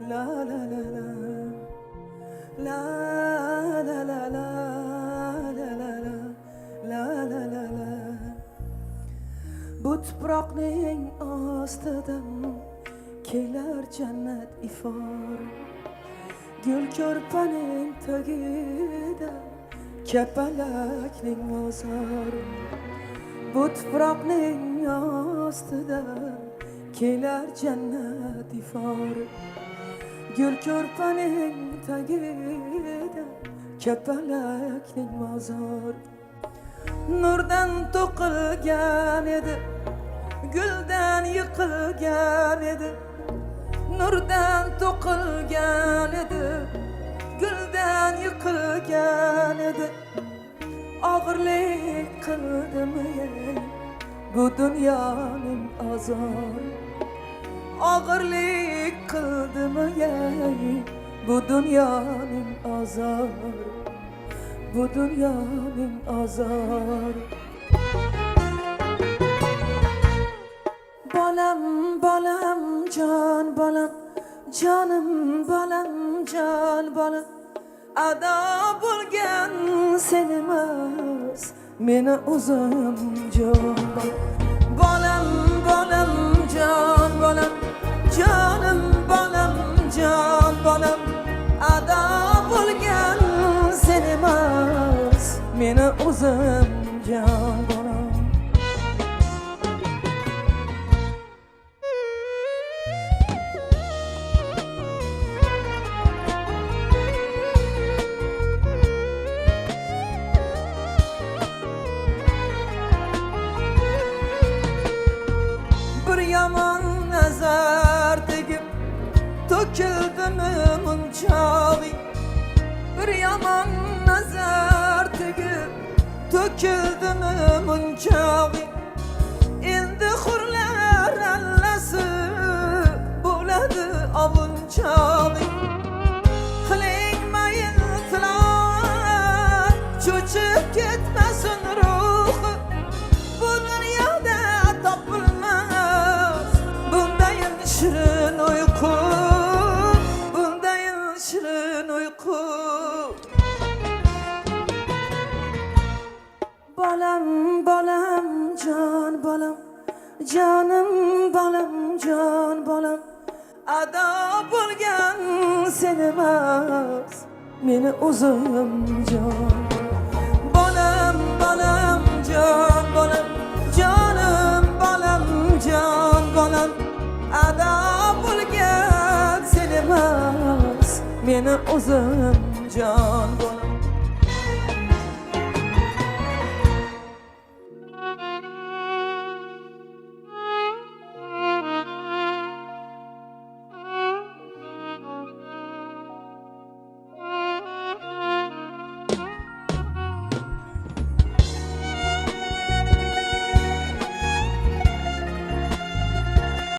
La la la la la la la la la la la la la la Bu tuproqning ostidan kelar jannat ifor Gul ko'rpaning tagida kapalakning mozor Bu tuproqning ostidan kelar jannat ifor Gül ko'rpaning tagida kapalakning mozor Nurdan to'qilgan edi guldan yiqilgan edi Nurdan to'qilgan edi guldan yiqilgan edi Og'irlik qildimi bu dunyoning azobi Og'irlik qildimi bu dunyoning azobi Bu dunyoning azobi Bolam bolam jon bolam jonim bolam jon bolam Ado bo'lgan sen emas meni o'zim jon bolam bolam jon bolam jonim bolam jon bolam Ado bo'lgan sen emas meni o'zim jon bolam Yaman nazar tegib to'kildimi munchoqi Bir yaman nazar tegib to'kildimi munchoqi Endi hurlar allasi bo'ladi ovunchoqi Qiling mayin tilovat cho'chib ketmasin ruhi Bu dunyoda topilmas bundayin shirin uyqu bundayin shirin uyqu Bolam bolam jon bolam jonim bolam jon bolam Ado bo'lgan sen emas meni o'zim jon Bolam bolam jon bolam jonim bolam jon bolam Ado bo'lgan sen emas meni o'zim jon bolam